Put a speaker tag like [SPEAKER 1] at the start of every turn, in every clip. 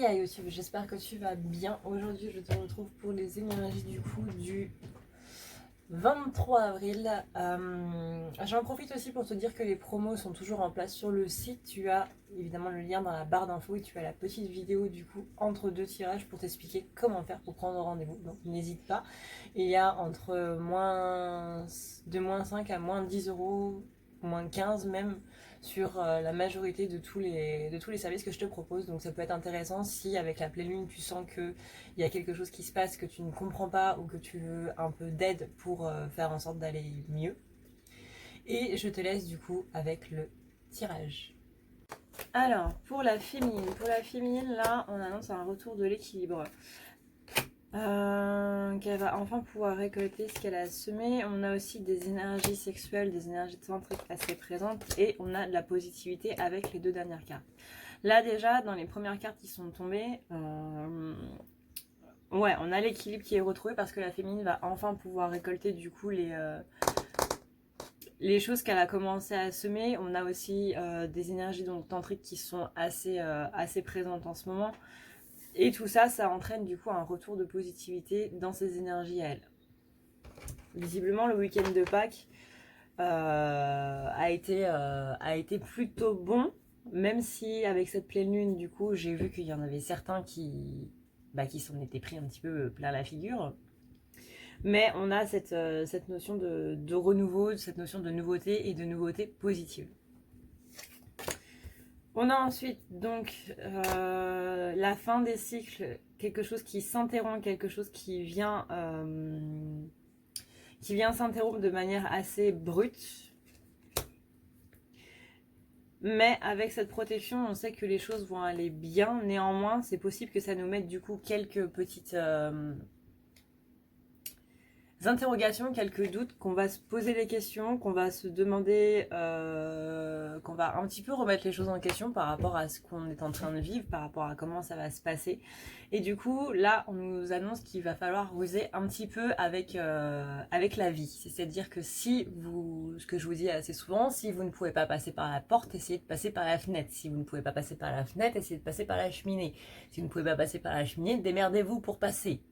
[SPEAKER 1] Aïe YouTube, j'espère que tu vas bien. Aujourd'hui, je te retrouve pour les énergies du coup du 23 avril. J'en profite aussi pour te dire que les promos sont toujours en place sur le site. Tu as évidemment le lien dans la barre d'infos et tu as la petite vidéo du coup entre deux tirages pour t'expliquer comment faire pour prendre rendez-vous. Donc n'hésite pas. Il y a entre de moins 5 à moins 10 euros, moins 15 même sur la majorité de tous les services que je te propose. Donc ça peut être intéressant si avec la pleine lune tu sens qu'il y a quelque chose qui se passe que tu ne comprends pas ou que tu veux un peu d'aide pour faire en sorte d'aller mieux. Et je te laisse du coup avec le tirage. Alors, pour la féminine, là, on annonce un retour de l'équilibre. Qu'elle va enfin pouvoir récolter ce qu'elle a semé. On a aussi des énergies sexuelles, des énergies tantriques assez présentes et on a de la positivité avec les deux dernières cartes. Là déjà, dans les premières cartes qui sont tombées, ouais, on a l'équilibre qui est retrouvé parce que la féminine va enfin pouvoir récolter du coup les choses qu'elle a commencé à semer. On a aussi des énergies donc tantriques qui sont assez présentes en ce moment. Et tout ça, ça entraîne du coup un retour de positivité dans ses énergies à elle. Visiblement, le week-end de Pâques a été plutôt bon, même si avec cette pleine lune, du coup, j'ai vu qu'il y en avait certains qui s'en étaient pris un petit peu plein la figure. Mais on a cette notion de renouveau, cette notion de nouveauté et de nouveauté positive. On a ensuite donc la fin des cycles, quelque chose qui s'interrompt, quelque chose qui vient s'interrompre de manière assez brute. Mais avec cette protection, on sait que les choses vont aller bien. Néanmoins, c'est possible que ça nous mette du coup quelques petites interrogations, quelques doutes, qu'on va se poser des questions, qu'on va se demander, qu'on va un petit peu remettre les choses en question par rapport à ce qu'on est en train de vivre, par rapport à comment ça va se passer. Et du coup, là, on nous annonce qu'il va falloir ruser un petit peu avec la vie. C'est-à-dire que ce que je vous dis assez souvent, si vous ne pouvez pas passer par la porte, essayez de passer par la fenêtre. Si vous ne pouvez pas passer par la fenêtre, essayez de passer par la cheminée. Si vous ne pouvez pas passer par la cheminée, démerdez-vous pour passer.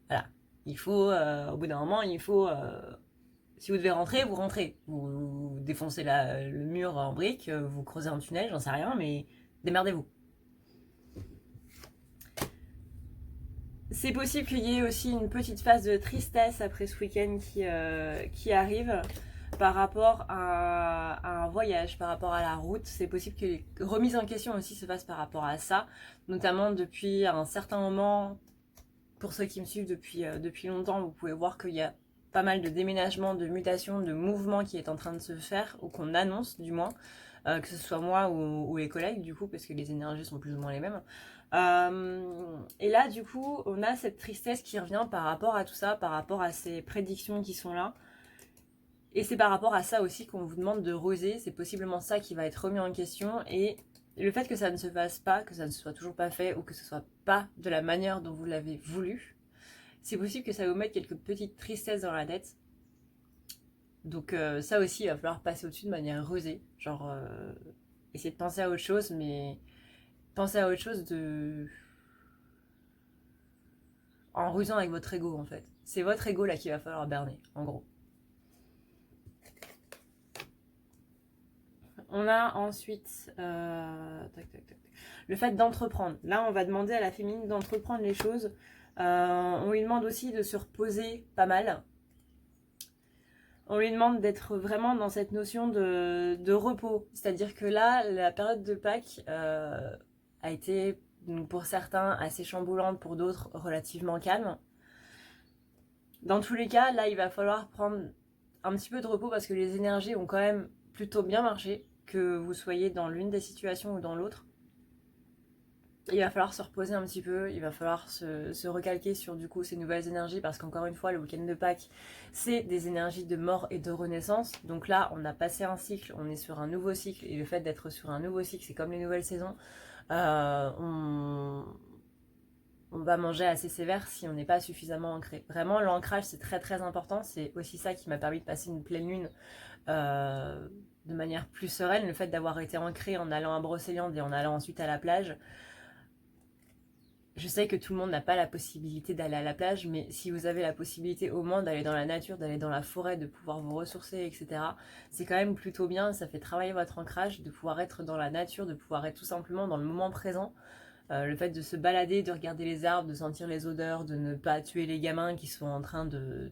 [SPEAKER 1] Voilà. Il faut, au bout d'un moment, si vous devez rentrer, vous rentrez. Vous défoncez le mur en briques, vous creusez un tunnel, j'en sais rien, mais démerdez-vous. C'est possible qu'il y ait aussi une petite phase de tristesse après ce week-end qui arrive par rapport à un voyage, par rapport à la route. C'est possible que les remises en question aussi se fassent par rapport à ça, notamment depuis un certain moment. Pour ceux qui me suivent depuis longtemps, vous pouvez voir qu'il y a pas mal de déménagements, de mutations, de mouvements qui est en train de se faire, ou qu'on annonce du moins, que ce soit moi ou les collègues du coup, parce que les énergies sont plus ou moins les mêmes. Et là du coup, on a cette tristesse qui revient par rapport à tout ça, par rapport à ces prédictions qui sont là. Et c'est par rapport à ça aussi qu'on vous demande de ruser, c'est possiblement ça qui va être remis en question, et le fait que ça ne se fasse pas, que ça ne soit toujours pas fait, ou que ce soit pas de la manière dont vous l'avez voulu, c'est possible que ça vous mette quelques petites tristesses dans la tête. Donc ça aussi, il va falloir passer au-dessus de manière rusée. Genre, essayer de penser à autre chose, mais penser à autre chose en rusant avec votre ego, en fait. C'est votre ego là qu'il va falloir berner, en gros. On a ensuite le fait d'entreprendre. Là, on va demander à la féminine d'entreprendre les choses. On lui demande aussi de se reposer pas mal. On lui demande d'être vraiment dans cette notion de repos. C'est-à-dire que là, la période de Pâques a été, pour certains, assez chamboulante, pour d'autres, relativement calme. Dans tous les cas, là, il va falloir prendre un petit peu de repos parce que les énergies ont quand même plutôt bien marché, que vous soyez dans l'une des situations ou dans l'autre. Il va falloir se reposer un petit peu, il va falloir se recalquer sur du coup ces nouvelles énergies parce qu'encore une fois le week-end de Pâques c'est des énergies de mort et de renaissance. Donc là on a passé un cycle, on est sur un nouveau cycle et le fait d'être sur un nouveau cycle c'est comme les nouvelles saisons. On va manger assez sévère si on n'est pas suffisamment ancré. Vraiment l'ancrage c'est très très important, c'est aussi ça qui m'a permis de passer une pleine lune de manière plus sereine, le fait d'avoir été ancré en allant à Brocéliande et en allant ensuite à la plage. Je sais que tout le monde n'a pas la possibilité d'aller à la plage, mais si vous avez la possibilité au moins d'aller dans la nature, d'aller dans la forêt, de pouvoir vous ressourcer, etc., c'est quand même plutôt bien, ça fait travailler votre ancrage, de pouvoir être dans la nature, de pouvoir être tout simplement dans le moment présent. Le fait de se balader, de regarder les arbres, de sentir les odeurs, de ne pas tuer les gamins qui sont en train de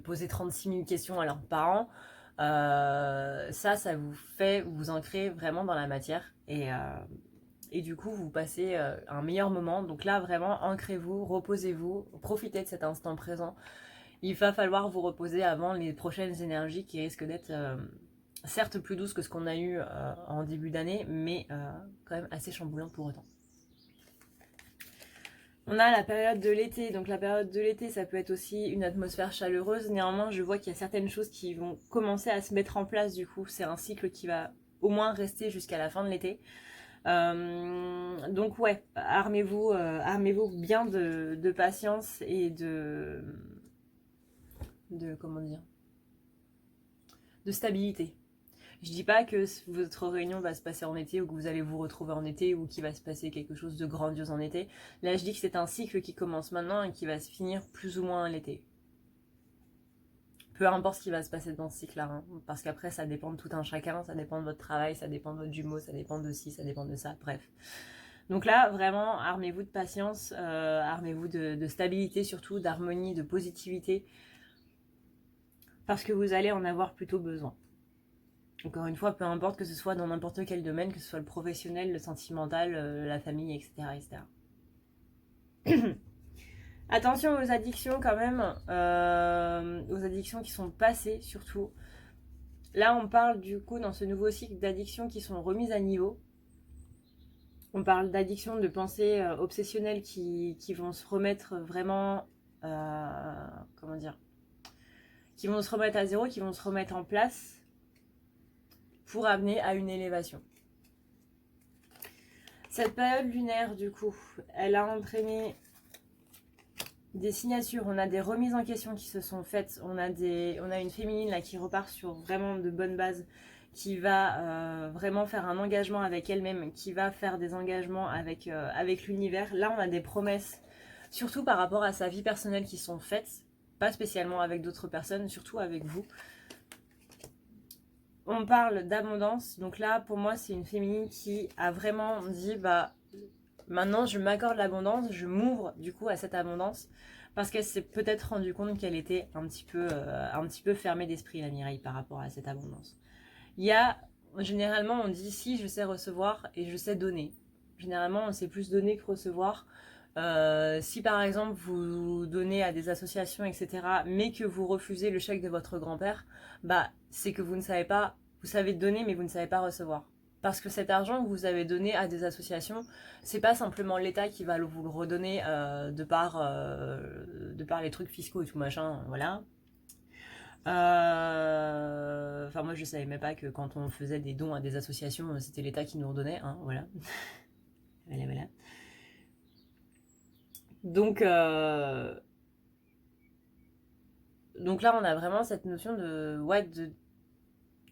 [SPEAKER 1] poser 36 000 questions à leurs parents, ça vous fait vous ancrer vraiment dans la matière. Et du coup, vous passez un meilleur moment. Donc là, vraiment, ancrez-vous, reposez-vous, profitez de cet instant présent. Il va falloir vous reposer avant les prochaines énergies qui risquent d'être certes plus douces que ce qu'on a eu en début d'année, mais quand même assez chamboulantes pour autant. On a la période de l'été, donc la période de l'été, ça peut être aussi une atmosphère chaleureuse. Néanmoins, je vois qu'il y a certaines choses qui vont commencer à se mettre en place du coup. C'est un cycle qui va au moins rester jusqu'à la fin de l'été. Donc ouais, armez-vous bien de patience et comment dire, de stabilité. Je dis pas que votre réunion va se passer en été ou que vous allez vous retrouver en été ou qu'il va se passer quelque chose de grandiose en été. Là, je dis que c'est un cycle qui commence maintenant et qui va se finir plus ou moins à l'été. Peu importe ce qui va se passer dans ce cycle-là, hein, parce qu'après, ça dépend de tout un chacun, ça dépend de votre travail, ça dépend de votre jumeau, ça dépend de ci, ça dépend de ça, bref. Donc là, vraiment, armez-vous de patience, armez-vous de stabilité surtout, d'harmonie, de positivité, parce que vous allez en avoir plutôt besoin. Encore une fois, peu importe que ce soit dans n'importe quel domaine, que ce soit le professionnel, le sentimental, la famille, etc. etc. Attention aux addictions quand même, aux addictions qui sont passées surtout. Là, on parle du coup dans ce nouveau cycle d'addictions qui sont remises à niveau. On parle d'addictions, de pensées obsessionnelles qui vont se remettre vraiment, comment dire, qui vont se remettre à zéro, qui vont se remettre en place pour amener à une élévation. Cette période lunaire, du coup, elle a entraîné des signatures, on a des remises en question qui se sont faites, on a une féminine là qui repart sur vraiment de bonnes bases, qui va vraiment faire un engagement avec elle-même, qui va faire des engagements avec l'univers. Là, on a des promesses, surtout par rapport à sa vie personnelle qui sont faites, pas spécialement avec d'autres personnes, surtout avec vous. On parle d'abondance, donc là pour moi c'est une féminine qui a vraiment dit bah maintenant je m'accorde l'abondance, je m'ouvre du coup à cette abondance parce qu'elle s'est peut-être rendue compte qu'elle était un petit peu fermée d'esprit, la Mireille, par rapport à cette abondance. Il y a, généralement on dit si je sais recevoir et je sais donner. Généralement on sait plus donner que recevoir. Si par exemple vous donnez à des associations, etc., mais que vous refusez le chèque de votre grand-père, bah c'est que vous ne savez pas, vous savez donner mais vous ne savez pas recevoir. Parce que cet argent que vous avez donné à des associations, c'est pas simplement l'État qui va vous le redonner de par les trucs fiscaux et tout machin, voilà. Enfin moi je savais même pas que quand on faisait des dons à des associations, c'était l'État qui nous redonnait, hein, voilà. Voilà. Donc là, on a vraiment cette notion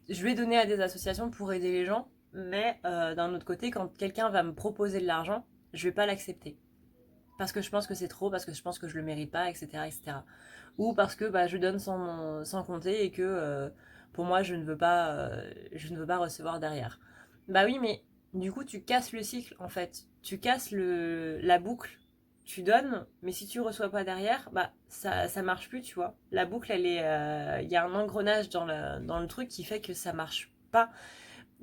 [SPEAKER 1] je vais donner à des associations pour aider les gens, mais d'un autre côté, quand quelqu'un va me proposer de l'argent, je vais pas l'accepter. Parce que je pense que c'est trop, parce que je pense que je le mérite pas, etc. etc. Ou parce que bah, je donne sans compter et que pour moi, je ne veux pas recevoir derrière. Bah oui, mais du coup, tu casses le cycle, en fait. Tu casses la boucle. Tu donnes, mais si tu reçois pas derrière, bah ça marche plus, tu vois. La boucle, elle est, il y a un engrenage dans le truc qui fait que ça marche pas.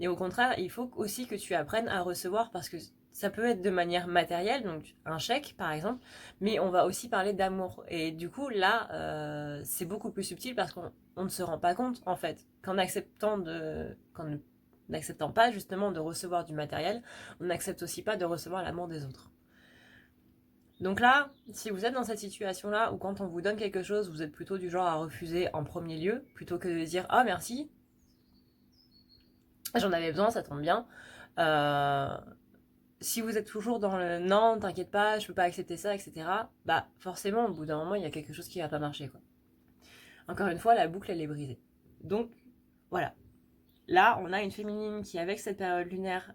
[SPEAKER 1] Et au contraire, il faut aussi que tu apprennes à recevoir parce que ça peut être de manière matérielle, donc un chèque par exemple, mais on va aussi parler d'amour. Et du coup, là, c'est beaucoup plus subtil parce qu'on ne se rend pas compte, en fait, qu'en n'acceptant pas justement de recevoir du matériel, on n'accepte aussi pas de recevoir l'amour des autres. Donc là, si vous êtes dans cette situation-là, où quand on vous donne quelque chose, vous êtes plutôt du genre à refuser en premier lieu, plutôt que de dire « Ah merci, j'en avais besoin, ça tombe bien. Si vous êtes toujours dans le non, t'inquiète pas, je peux pas accepter ça, etc., bah forcément, au bout d'un moment, il y a quelque chose qui va pas marcher, quoi. Encore une fois, la boucle, elle est brisée. Donc, voilà. Là, on a une féminine qui, avec cette période lunaire,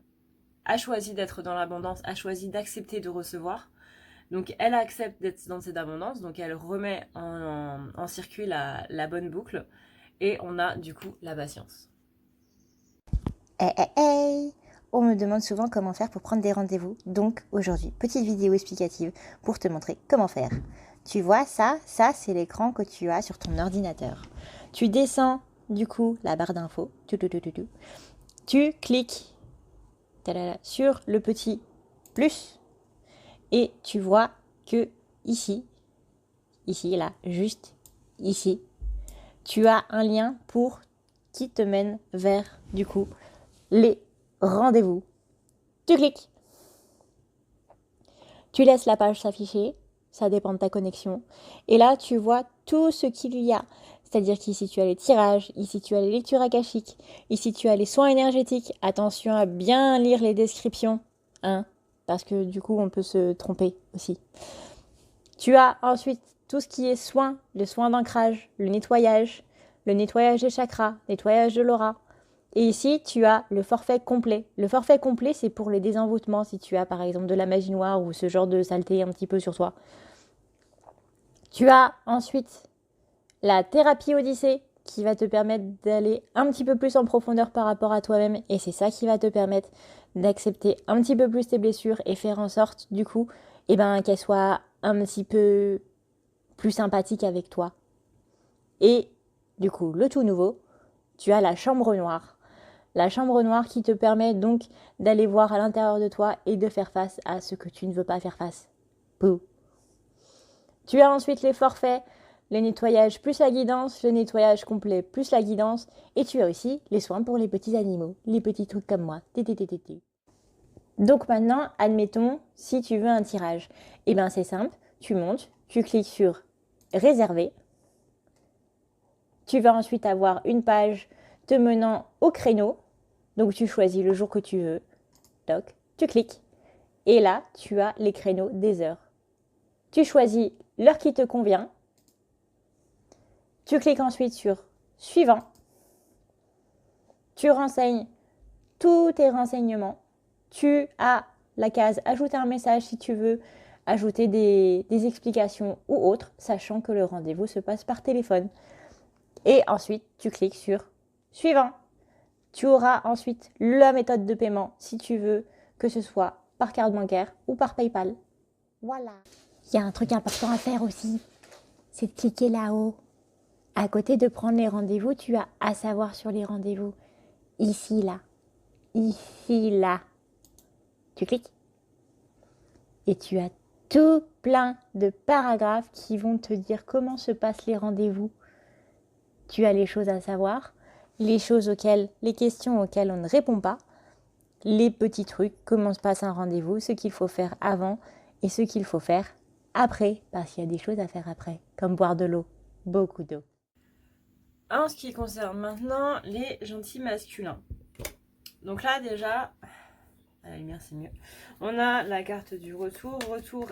[SPEAKER 1] a choisi d'être dans l'abondance, a choisi d'accepter de recevoir. Donc elle accepte d'être dans cette abondance, donc elle remet en circuit la bonne boucle et on a du coup la patience.
[SPEAKER 2] Hey, hey, hey. On me demande souvent comment faire pour prendre des rendez-vous. Donc aujourd'hui, petite vidéo explicative pour te montrer comment faire. Tu vois ça c'est l'écran que tu as sur ton ordinateur. Tu descends du coup la barre d'infos. Tu cliques sur le petit plus et tu vois que ici, là, juste ici, tu as un lien qui te mène vers du coup les rendez-vous. Tu cliques. Tu laisses la page s'afficher, ça dépend de ta connexion. Et là, tu vois tout ce qu'il y a. C'est-à-dire qu'ici, tu as les tirages, ici, tu as les lectures akashiques, ici, tu as les soins énergétiques. Attention à bien lire les descriptions, hein, parce que du coup, on peut se tromper aussi. Tu as ensuite tout ce qui est soins, le soin d'ancrage, le nettoyage des chakras, nettoyage de l'aura. Et ici, tu as le forfait complet. Le forfait complet, c'est pour les désenvoûtements, si tu as par exemple de la magie noire ou ce genre de saleté un petit peu sur toi. Tu as ensuite la thérapie Odyssée qui va te permettre d'aller un petit peu plus en profondeur par rapport à toi-même. Et c'est ça qui va te permettre d'accepter un petit peu plus tes blessures et faire en sorte, du coup, qu'elles soient un petit peu plus sympathiques avec toi. Et du coup, le tout nouveau, tu as la chambre noire. La chambre noire qui te permet donc d'aller voir à l'intérieur de toi et de faire face à ce que tu ne veux pas faire face. Pouh. Tu as ensuite les forfaits, le nettoyage plus la guidance, le nettoyage complet plus la guidance, et tu as aussi les soins pour les petits animaux, les petits trucs comme moi. Donc maintenant, admettons, si tu veux un tirage, c'est simple, tu montes, tu cliques sur réserver, tu vas ensuite avoir une page te menant au créneau. Donc tu choisis le jour que tu veux, toc, tu cliques. Et là, tu as les créneaux des heures. Tu choisis l'heure qui te convient. Tu cliques ensuite sur suivant. Tu renseignes tous tes renseignements. Tu as la case ajouter un message si tu veux ajouter des explications ou autres, sachant que le rendez-vous se passe par téléphone. Et ensuite, tu cliques sur suivant. Tu auras ensuite la méthode de paiement si tu veux que ce soit par carte bancaire ou par PayPal. Voilà. Il y a un truc important à faire aussi, c'est de cliquer là-haut. À côté de prendre les rendez-vous, tu as à savoir sur les rendez-vous. Ici, là. Ici, là. Tu cliques. Et tu as tout plein de paragraphes qui vont te dire comment se passent les rendez-vous. Tu as les choses à savoir, les questions auxquelles on ne répond pas, les petits trucs, comment se passe un rendez-vous, ce qu'il faut faire avant et ce qu'il faut faire après, parce qu'il y a des choses à faire après, comme boire de l'eau, beaucoup d'eau.
[SPEAKER 1] En ce qui concerne maintenant les gentils masculins. Donc là déjà, à la lumière c'est mieux. On a la carte du retour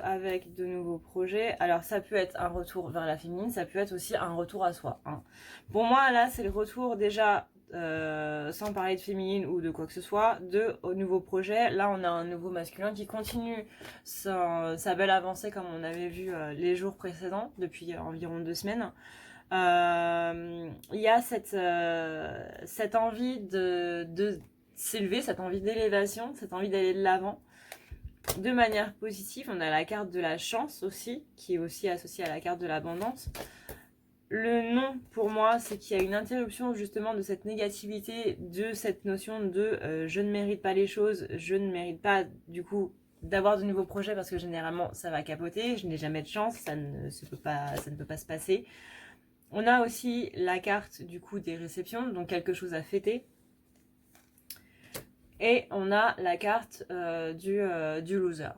[SPEAKER 1] avec de nouveaux projets. Alors ça peut être un retour vers la féminine, ça peut être aussi un retour à soi. Hein. Pour moi là c'est le retour déjà, sans parler de féminine ou de quoi que ce soit, au nouveau projet. Là on a un nouveau masculin qui continue sa belle avancée comme on avait vu les jours précédents, depuis environ 2 semaines. Il y a cette envie de s'élever, cette envie d'élévation, cette envie d'aller de l'avant de manière positive. On a la carte de la chance aussi, qui est aussi associée à la carte de l'abondance. Le non, pour moi, c'est qu'il y a une interruption justement de cette négativité, de cette notion de je ne mérite pas les choses, je ne mérite pas du coup d'avoir de nouveaux projets parce que généralement ça va capoter, je n'ai jamais de chance, ça ne peut pas se passer. On a aussi la carte du coup des réceptions, donc quelque chose à fêter. Et on a la carte du loser.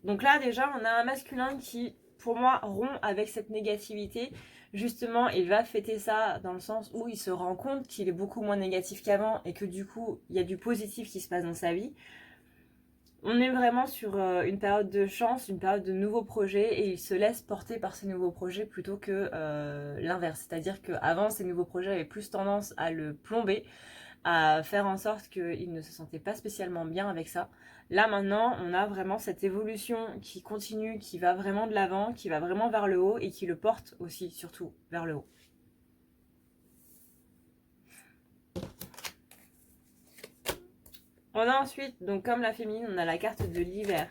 [SPEAKER 1] Donc là déjà on a un masculin qui pour moi rompt avec cette négativité. Justement il va fêter ça dans le sens où il se rend compte qu'il est beaucoup moins négatif qu'avant et que du coup il y a du positif qui se passe dans sa vie. On est vraiment sur une période de chance, une période de nouveaux projets et il se laisse porter par ces nouveaux projets plutôt que l'inverse. C'est-à-dire qu'avant ces nouveaux projets avaient plus tendance à le plomber, à faire en sorte qu'il ne se sentait pas spécialement bien avec ça. Là maintenant, on a vraiment cette évolution qui continue, qui va vraiment de l'avant, qui va vraiment vers le haut et qui le porte aussi, surtout, vers le haut. On a ensuite, donc comme la féminine, on a la carte de l'hiver.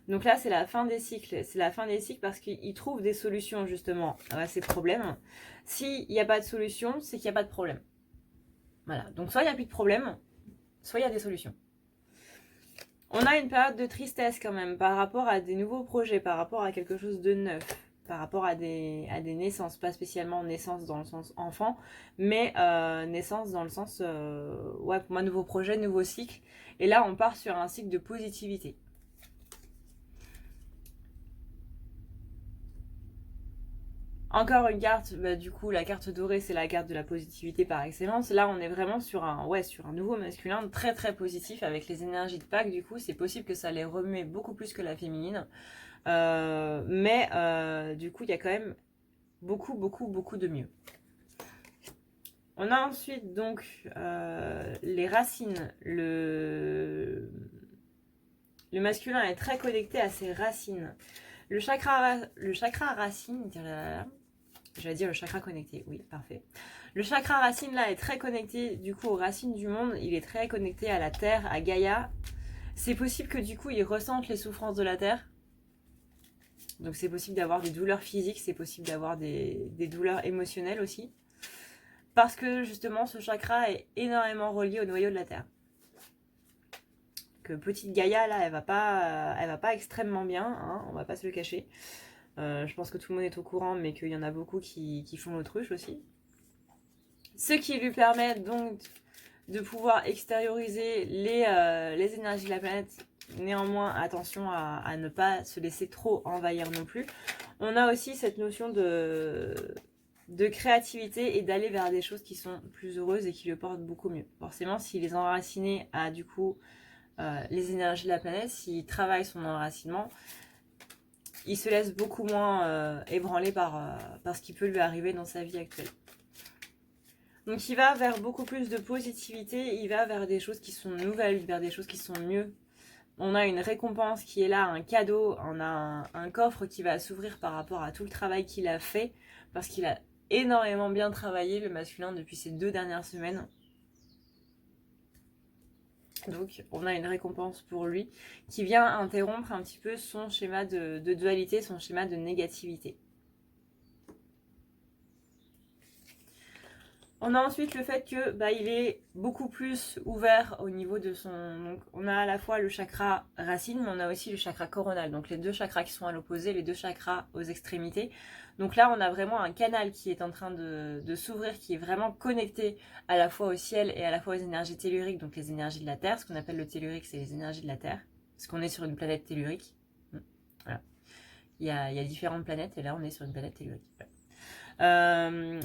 [SPEAKER 1] Donc là, c'est la fin des cycles. C'est la fin des cycles parce qu'ils trouvent des solutions justement à ces problèmes. S'il n'y a pas de solution, c'est qu'il n'y a pas de problème. Voilà. Donc soit il n'y a plus de problème, soit il y a des solutions. On a une période de tristesse quand même par rapport à des nouveaux projets, par rapport à quelque chose de neuf, par rapport à des naissances, pas spécialement naissance dans le sens enfant, mais naissance dans le sens, ouais, pour moi, nouveau projet, nouveau cycle. Et là, on part sur un cycle de positivité. Encore une carte, bah, du coup, la carte dorée, c'est la carte de la positivité par excellence. Là, on est vraiment sur un nouveau masculin très très positif avec les énergies de Pâques. Du coup, c'est possible que ça les remue beaucoup plus que la féminine. Mais du coup, il y a quand même beaucoup de mieux. On a ensuite donc les racines. Le masculin est très connecté à ses racines. Le chakra racine, j'allais dire le chakra connecté, oui, parfait. Le chakra racine là est très connecté du coup aux racines du monde, il est très connecté à la terre, à Gaïa. C'est possible que du coup il ressente les souffrances de la terre. Donc c'est possible d'avoir des douleurs physiques, c'est possible d'avoir des douleurs émotionnelles aussi. Parce que justement ce chakra est énormément relié au noyau de la terre. Que petite Gaïa là, elle va pas extrêmement bien, hein, on va pas se le cacher. Je pense que tout le monde est au courant, mais qu'il y en a beaucoup qui font l'autruche aussi. Ce qui lui permet donc de pouvoir extérioriser les énergies de la planète. Néanmoins, attention à ne pas se laisser trop envahir non plus. On a aussi cette notion de créativité et d'aller vers des choses qui sont plus heureuses et qui le portent beaucoup mieux. Forcément, s'il est enraciné à du coup les énergies de la planète, s'il travaille son enracinement, il se laisse beaucoup moins ébranler par ce qui peut lui arriver dans sa vie actuelle. Donc il va vers beaucoup plus de positivité, il va vers des choses qui sont nouvelles, vers des choses qui sont mieux. On a une récompense qui est là, un cadeau, on a un coffre qui va s'ouvrir par rapport à tout le travail qu'il a fait, parce qu'il a énormément bien travaillé, le masculin, depuis ces 2 dernières semaines. Donc on a une récompense pour lui qui vient interrompre un petit peu son schéma de dualité, son schéma de négativité. On a ensuite le fait que il est beaucoup plus ouvert au niveau de son... Donc on a à la fois le chakra racine, mais on a aussi le chakra coronal. Donc les deux chakras qui sont à l'opposé, les deux chakras aux extrémités. Donc là on a vraiment un canal qui est en train de s'ouvrir, qui est vraiment connecté à la fois au ciel et à la fois aux énergies telluriques, donc les énergies de la Terre. Ce qu'on appelle le tellurique, c'est les énergies de la Terre. Parce qu'on est sur une planète tellurique. Voilà. Il y a différentes planètes et là on est sur une planète tellurique. Voilà.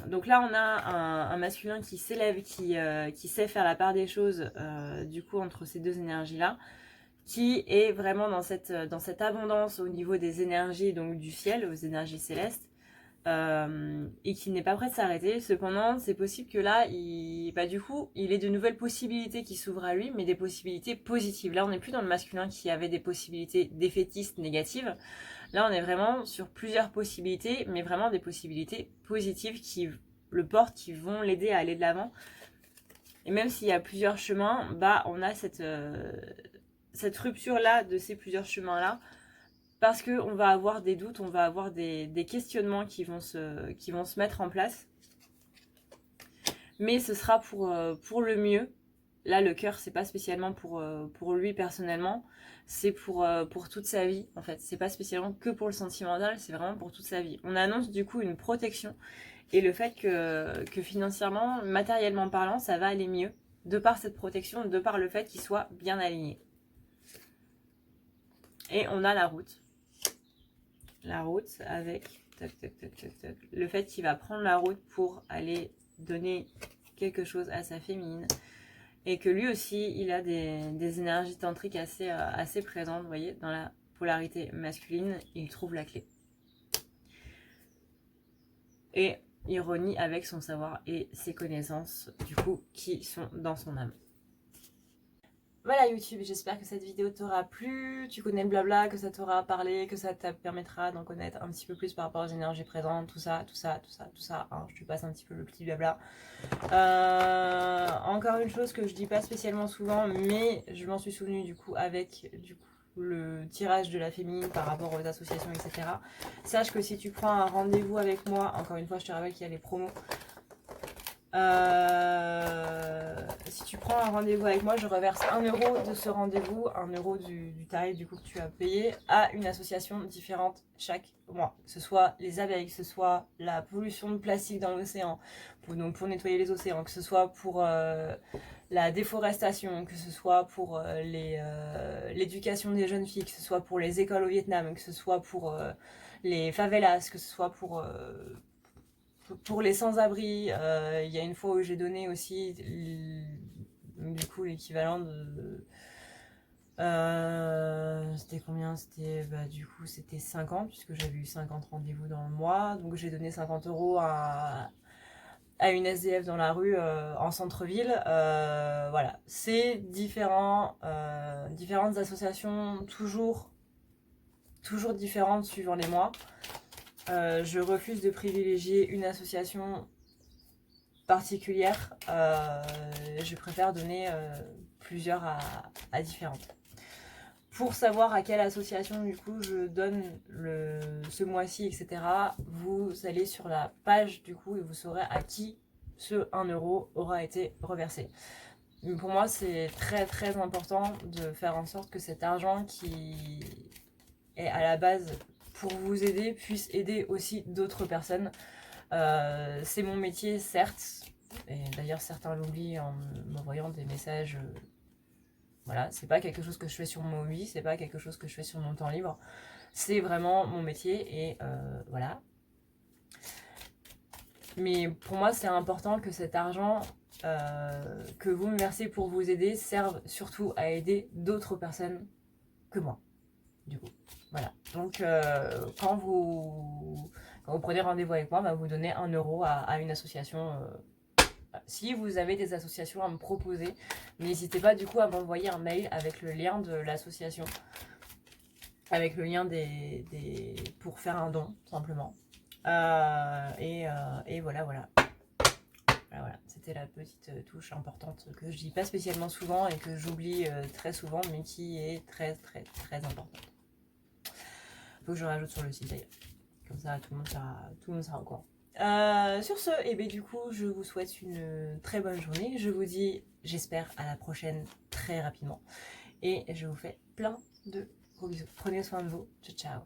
[SPEAKER 1] Donc là on a un masculin qui s'élève, qui sait faire la part des choses du coup entre ces deux énergies là, qui est vraiment dans cette abondance au niveau des énergies, donc du ciel, aux énergies célestes, et qui n'est pas prêt de s'arrêter. Cependant c'est possible que là du coup il ait de nouvelles possibilités qui s'ouvrent à lui, mais des possibilités positives. Là on n'est plus dans le masculin qui avait des possibilités défaitistes, négatives. Là, on est vraiment sur plusieurs possibilités, mais vraiment des possibilités positives qui le portent, qui vont l'aider à aller de l'avant. Et même s'il y a plusieurs chemins, on a cette rupture-là de ces plusieurs chemins-là, parce qu'on va avoir des doutes, on va avoir des questionnements qui vont se mettre en place. Mais ce sera pour le mieux. Là, le cœur, c'est pas spécialement pour lui personnellement, c'est pour toute sa vie en fait. C'est pas spécialement que pour le sentimental, c'est vraiment pour toute sa vie. On annonce du coup une protection et le fait que financièrement, matériellement parlant, ça va aller mieux de par cette protection, de par le fait qu'il soit bien aligné. Et on a la route. La route avec le fait qu'il va prendre la route pour aller donner quelque chose à sa féminine. Et que lui aussi, il a des énergies tantriques assez présentes, vous voyez, dans la polarité masculine, il trouve la clé. Et ironie avec son savoir et ses connaissances, du coup, qui sont dans son âme. Voilà YouTube, j'espère que cette vidéo t'aura plu, tu connais le blabla, que ça t'aura parlé, que ça te permettra d'en connaître un petit peu plus par rapport aux énergies présentes, tout ça, hein, je te passe un petit peu le petit blabla. Encore une chose que je dis pas spécialement souvent, mais je m'en suis souvenue du coup avec le tirage de la féminine par rapport aux associations, etc. Sache que si tu prends un rendez-vous avec moi, encore une fois je te rappelle qu'il y a les promos, si tu prends un rendez-vous avec moi, je reverse 1 euro de ce rendez-vous, 1 euro du tarif du coup que tu as payé à une association différente chaque mois. Que ce soit les abeilles, que ce soit la pollution de plastique dans l'océan, pour nettoyer les océans, que ce soit pour la déforestation, que ce soit pour l'éducation des jeunes filles, que ce soit pour les écoles au Vietnam, que ce soit pour les favelas, que ce soit pour les sans-abri. Il y a une fois où j'ai donné aussi du coup l'équivalent de c'était combien? C'était du coup c'était 50 puisque j'avais eu 50 rendez-vous dans le mois, donc j'ai donné 50 euros à une SDF dans la rue en centre-ville. Voilà, c'est différent, différentes associations toujours différentes suivant les mois. Je refuse de privilégier une association particulière. Je préfère donner plusieurs à différentes. Pour savoir à quelle association du coup je donne ce mois-ci, etc., vous allez sur la page du coup et vous saurez à qui ce 1 euro aura été reversé. Mais pour moi, c'est très très important de faire en sorte que cet argent qui est à la base pour vous aider puisse aider aussi d'autres personnes. C'est mon métier, certes, et d'ailleurs certains l'oublient en m'envoyant des messages. Voilà, c'est pas quelque chose que je fais sur mon hobby, c'est pas quelque chose que je fais sur mon temps libre, c'est vraiment mon métier et voilà. Mais pour moi, c'est important que cet argent que vous me versez pour vous aider serve surtout à aider d'autres personnes que moi, du coup. Voilà, donc quand vous prenez rendez-vous avec moi, vous donnez 1 euro à une association. Si vous avez des associations à me proposer, n'hésitez pas du coup à m'envoyer un mail avec le lien de l'association, avec le lien pour faire un don, simplement. Et voilà. Voilà, c'était la petite touche importante que je dis pas spécialement souvent et que j'oublie très souvent, mais qui est très très très importante. Faut que je rajoute sur le site d'ailleurs. Comme ça, tout le monde sera au courant. Sur ce, et bien du coup, je vous souhaite une très bonne journée. Je vous dis, j'espère, à la prochaine très rapidement. Et je vous fais plein de gros bisous. Prenez soin de vous. Ciao, ciao.